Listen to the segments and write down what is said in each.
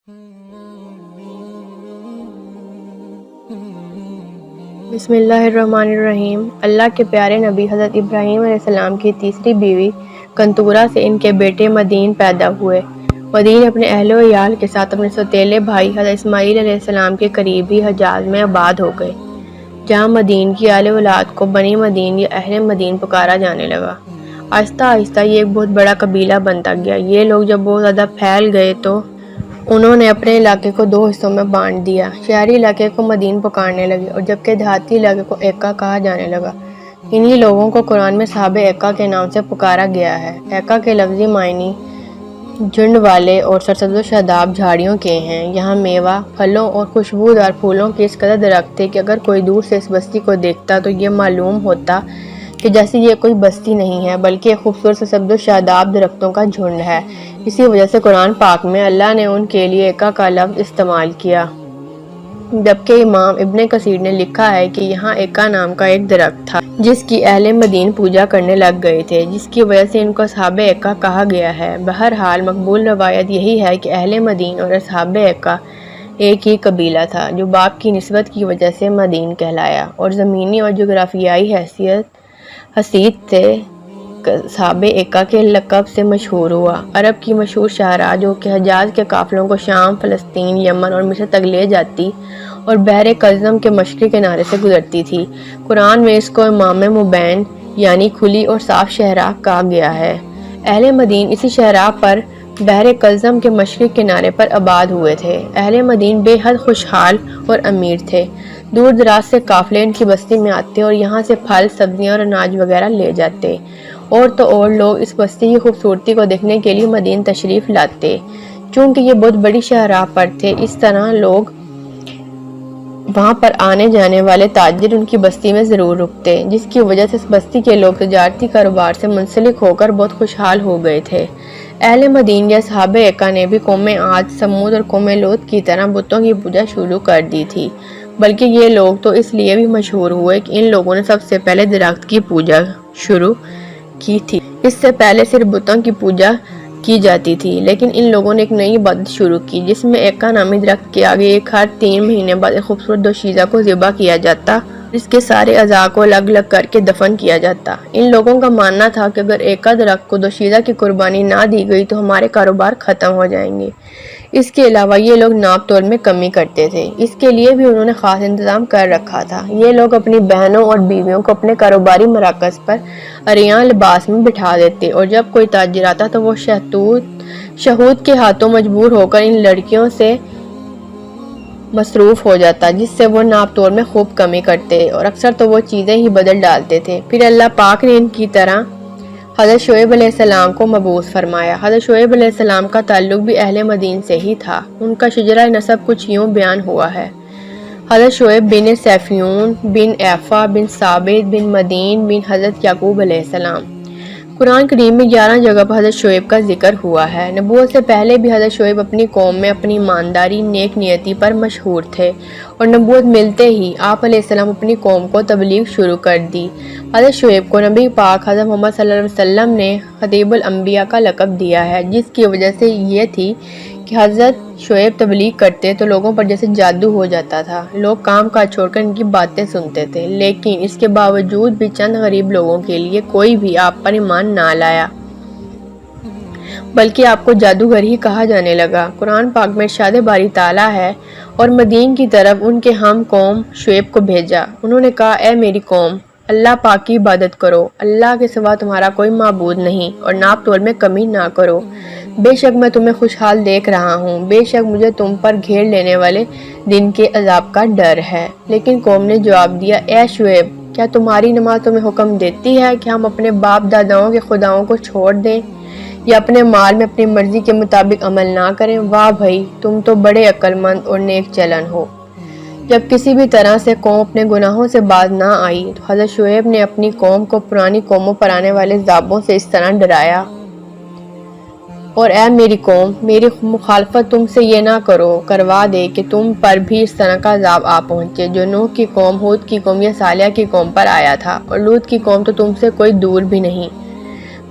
بسم اللہ الرحمن الرحیم۔ اللہ کے پیارے نبی حضرت ابراہیم علیہ السلام کی تیسری بیوی کنتورہ سے ان کے بیٹے مدین پیدا ہوئے۔ مدین اپنے اہل و عیال کے ساتھ اپنے سوتیلے بھائی حضرت اسماعیل علیہ السلام کے قریب ہی حجاز میں آباد ہو گئے، جہاں مدین کی اہل اولاد کو بنی مدین یا اہل مدین پکارا جانے لگا۔ آہستہ آہستہ یہ ایک بہت بڑا قبیلہ بنتا گیا۔ یہ لوگ جب بہت زیادہ پھیل گئے تو انہوں نے اپنے علاقے کو دو حصوں میں بانٹ دیا۔ شہری علاقے کو مدین پکارنے لگے اور جبکہ دیہاتی علاقے کو ایکا کہا جانے لگا۔ انہی لوگوں کو قرآن میں صحابہ ایکا کے نام سے پکارا گیا ہے۔ ایکا کے لفظی معنی جھنڈ والے اور سرسبز و شاداب جھاڑیوں کے ہیں۔ یہاں میوہ، پھلوں اور خوشبودار پھولوں کے اس قدر درخت تھے کہ اگر کوئی دور سے اس بستی کو دیکھتا تو یہ معلوم ہوتا کہ جیسے یہ کوئی بستی نہیں ہے بلکہ ایک خوبصورت سرسبز و شاداب درختوں کا جھنڈ ہے۔ اسی وجہ سے قرآن پاک میں اللہ نے ان کے لیے ایکا کا لفظ استعمال کیا، جبکہ امام ابن کثیر نے لکھا ہے کہ یہاں ایکا نام کا ایک درخت تھا جس کی اہل مدین پوجا کرنے لگ گئے تھے، جس کی وجہ سے ان کو اصحاب ایکا کہا گیا ہے۔ بہرحال مقبول روایت یہی ہے کہ اہل مدین اور اصحاب ایکا ایک ہی قبیلہ تھا، جو باپ کی نسبت کی وجہ سے مدین کہلایا اور زمینی اور جغرافیائی حیثیت سے اصحاب ایکا کے لقب سے مشہور ہوا۔ عرب کی مشہور شاہراہ جو کہ حجاز کے قافلوں کو شام، فلسطین، یمن اور مصر تک لے جاتی اور بحر کلزم کے مشرقی کنارے سے گزرتی تھی، قرآن میں اس کو امام مبین یعنی کھلی اور صاف شاہراہ کہا گیا ہے۔ اہل مدین اسی شاہراہ پر بحر کلزم کے مشرقی کنارے پر آباد ہوئے تھے۔ اہل مدین بے حد خوشحال اور امیر تھے۔ دور دراز سے قافلے ان کی بستی میں آتے اور یہاں سے پھل، سبزیاں اور اناج وغیرہ لے جاتے، اور تو اور لوگ اس بستی کی خوبصورتی کو دیکھنے کے لیے مدین تشریف لاتے۔ چونکہ یہ بہت بڑی شاہراہ پر تھے، اس طرح لوگ وہاں پر آنے جانے والے تاجر ان کی بستی میں ضرور رکتے، جس کی وجہ سے اس بستی کے لوگ تجارتی کاروبار سے منسلک ہو کر بہت خوشحال ہو گئے تھے۔ اہل مدین یا اصحاب ایکا نے بھی قوم عاد، سمود اور قوم لوط کی طرح بتوں کی پوجا شروع کر دی تھی، بلکہ یہ لوگ تو اس لیے بھی مشہور ہوئے کہ ان لوگوں نے سب سے پہلے درخت کی پوجا شروع کی تھی۔ اس سے پہلے صرف بتوں کی پوجا کی جاتی تھی، لیکن ان لوگوں نے ایک نئی عبادت شروع کی جس میں ایکا نامی درخت کے آگے ہر 3 مہینے بعد ایک خوبصورت دوشیزہ کو ذبح کیا جاتا، اس کے سارے اعضاء کو الگ الگ کر کے دفن کیا جاتا۔ ان لوگوں کا ماننا تھا کہ اگر ایکا درخت کو دوشیزہ کی قربانی نہ دی گئی تو ہمارے کاروبار ختم ہو جائیں گے۔ اس کے علاوہ یہ لوگ ناپ تول میں کمی کرتے تھے، اس کے لیے بھی انہوں نے خاص انتظام کر رکھا تھا۔ یہ لوگ اپنی بہنوں اور بیویوں کو اپنے کاروباری مراکز پر عریاں لباس میں بٹھا دیتے اور جب کوئی تاجر آتا تو وہ شہود کے ہاتھوں مجبور ہو کر ان لڑکیوں سے مصروف ہو جاتا، جس سے وہ ناپ تول میں خوب کمی کرتے اور اکثر تو وہ چیزیں ہی بدل ڈالتے تھے۔ پھر اللہ پاک نے ان کی طرح حضرت شعیب علیہ السلام کو مبعوث فرمایا۔ حضرت شعیب علیہ السلام کا تعلق بھی اہل مدین سے ہی تھا۔ ان کا شجرہ نسب کچھ یوں بیان ہوا ہے: حضرت شعیب بن صیفیون بن ایفا بن ثابت بن مدین بن حضرت یعقوب علیہ السلام۔ قرآن کریم میں 11 جگہ پر حضرت شعیب کا ذکر ہوا ہے۔ نبوت سے پہلے بھی حضرت شعیب اپنی قوم میں اپنی ایمانداری، نیک نیتی پر مشہور تھے اور نبوت ملتے ہی آپ علیہ السلام اپنی قوم کو تبلیغ شروع کر دی۔ حضرت شعیب کو نبی پاک حضرت محمد صلی اللہ علیہ وسلم نے خطیب الانبیاء کا لقب دیا ہے، جس کی وجہ سے یہ تھی کہ حضرت شعیب تبلیغ کرتے تو لوگوں پر جیسے جادو ہو جاتا تھا، لوگ کام کاج چھوڑ کر ان کی باتیں سنتے تھے، لیکن اس کے باوجود بھی چند غریب لوگوں کے لیے کوئی بھی آپ پر ایمان نہ لایا، بلکہ آپ کو جادوگر ہی کہا جانے لگا۔ قرآن پاک میں ارشاد باری تعالیٰ ہے: اور مدین کی طرف ان کے ہم قوم شعیب کو بھیجا، انہوں نے کہا اے میری قوم، اللہ پاک کی عبادت کرو، اللہ کے سوا تمہارا کوئی معبود نہیں، اور ناپ تول میں کمی نہ کرو، بے شک میں تمہیں خوشحال دیکھ رہا ہوں، بے شک مجھے تم پر گھیر لینے والے دن کے عذاب کا ڈر ہے۔ لیکن قوم نے جواب دیا: اے شعیب، کیا تمہاری نماز تمہیں حکم دیتی ہے کہ ہم اپنے باپ داداؤں کے خداؤں کو چھوڑ دیں یا اپنے مال میں اپنی مرضی کے مطابق عمل نہ کریں؟ واہ بھائی، تم تو بڑے عقل مند اور نیک چلن ہو۔ جب کسی بھی طرح سے قوم اپنے گناہوں سے باز نہ آئی تو حضرت شعیب نے اپنی قوم کو پرانی قوموں پر آنے والے عذابوں سے اس طرح ڈرایا: اور اے میری قوم، میری مخالفت تم سے یہ نہ کروا دے کہ تم پر بھی اس طرح کا عذاب آ پہنچے جو نوح کی قوم، ہود کی قوم یا صالح کی قوم پر آیا تھا، اور لوط کی قوم تو تم سے کوئی دور بھی نہیں۔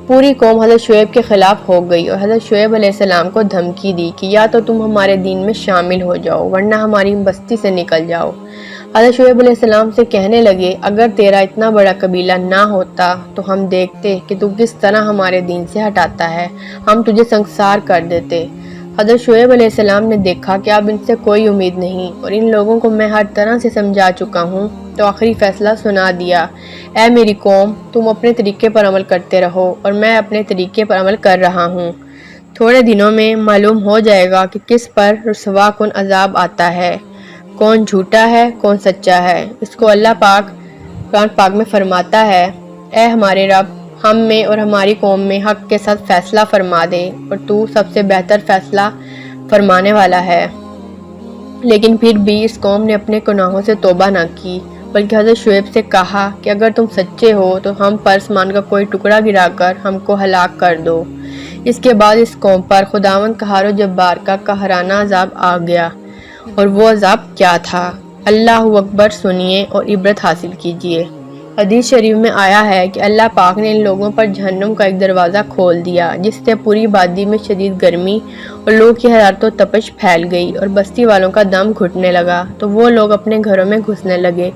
پوری قوم حضرت شعیب کے خلاف ہو گئی اور حضرت شعیب علیہ السلام کو دھمکی دی کہ یا تو تم ہمارے دین میں شامل ہو جاؤ ورنہ ہماری بستی سے نکل جاؤ۔ حضرت شعیب علیہ السلام سے کہنے لگے اگر تیرا اتنا بڑا قبیلہ نہ ہوتا تو ہم دیکھتے کہ تو کس طرح ہمارے دین سے ہٹاتا ہے، ہم تجھے سنگسار کر دیتے۔ حضرت شعیب علیہ السلام نے دیکھا کہ اب ان سے کوئی امید نہیں اور ان لوگوں کو میں ہر طرح سے سمجھا چکا ہوں، تو آخری فیصلہ سنا دیا، اے میری قوم، تم اپنے طریقے پر عمل کرتے رہو اور میں اپنے طریقے پر عمل کر رہا ہوں۔ تھوڑے دنوں میں معلوم ہو جائے گا کہ کس پر رسوا کن عذاب آتا ہے، کون جھوٹا ہے کون سچا ہے۔ اس کو اللہ پاک قرآن پاک میں فرماتا ہے، اے ہمارے رب، ہم میں اور ہماری قوم میں حق کے ساتھ فیصلہ فرما دے اور تو سب سے بہتر فیصلہ فرمانے والا ہے۔ لیکن پھر بھی اس قوم نے اپنے گناہوں سے توبہ نہ کی، بلکہ حضرت شعیب سے کہا کہ اگر تم سچے ہو تو ہم پر آسمان کا کوئی ٹکڑا گرا کر ہم کو ہلاک کر دو۔ اس کے بعد اس قوم پر خداوند قہار و جبار کا قہرانہ عذاب آ گیا، اور وہ عذاب کیا تھا؟ اللہ اکبر سنیے اور عبرت حاصل کیجیے۔ حدیث شریف میں آیا ہے کہ اللہ پاک نے ان لوگوں پر جہنم کا ایک دروازہ کھول دیا جس سے پوری وادی میں شدید گرمی اور لوگوں کی حرارت و تپش پھیل گئی اور بستی والوں کا دم گھٹنے لگا، تو وہ لوگ اپنے گھروں میں گھسنے لگے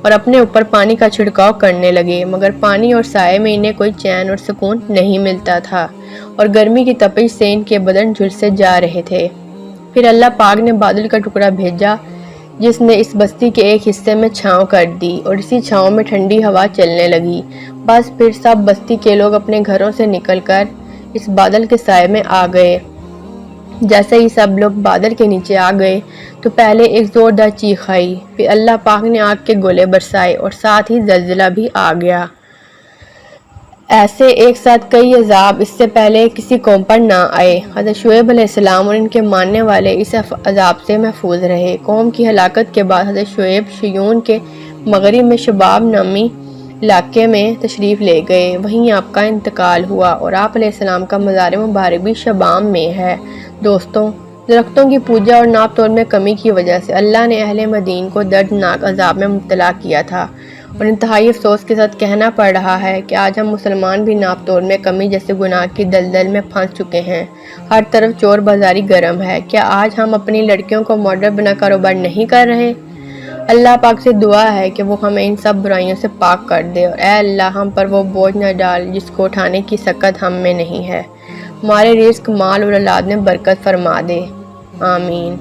اور اپنے اوپر پانی کا چھڑکاؤ کرنے لگے، مگر پانی اور سائے میں انہیں کوئی چین اور سکون نہیں ملتا تھا اور گرمی کی تپش سے ان کے بدن جھلسے جا رہے تھے۔ پھر اللہ پاک نے بادل کا ٹکڑا بھیجا جس نے اس بستی کے ایک حصے میں چھاؤں کر دی اور اسی چھاؤں میں ٹھنڈی ہوا چلنے لگی۔ بس پھر سب بستی کے لوگ اپنے گھروں سے نکل کر اس بادل کے سائے میں آ گئے۔ جیسے ہی سب لوگ بادل کے نیچے آ گئے تو پہلے ایک زوردار چیخ آئی، پھر اللہ پاک نے آگ کے گولے برسائے اور ساتھ ہی زلزلہ بھی آ گیا۔ ایسے ایک ساتھ کئی عذاب اس سے پہلے کسی قوم پر نہ آئے۔ حضرت شعیب علیہ السلام اور ان کے ماننے والے اس عذاب سے محفوظ رہے۔ قوم کی ہلاکت کے بعد حضرت شعیب شیون کے مغرب میں شباب نامی علاقے میں تشریف لے گئے، وہیں آپ کا انتقال ہوا اور آپ علیہ السلام کا مزار مبارک بھی شبام میں ہے۔ دوستوں، درختوں کی پوجا اور ناپ تول میں کمی کی وجہ سے اللہ نے اہل مدین کو دردناک عذاب میں مبتلا کیا تھا، اور انتہائی افسوس کے ساتھ کہنا پڑ رہا ہے کہ آج ہم مسلمان بھی ناپ تول میں کمی جیسے گناہ کی دلدل میں پھنس چکے ہیں۔ ہر طرف چور بازاری گرم ہے۔ کیا آج ہم اپنی لڑکیوں کو ماڈل بنا کاروبار نہیں کر رہے؟ اللہ پاک سے دعا ہے کہ وہ ہمیں ان سب برائیوں سے پاک کر دے، اور اے اللہ ہم پر وہ بوجھ نہ ڈال جس کو اٹھانے کی سکت ہم میں نہیں ہے۔ ہمارے رزق، مال اور اولاد میں برکت فرما دے، آمین۔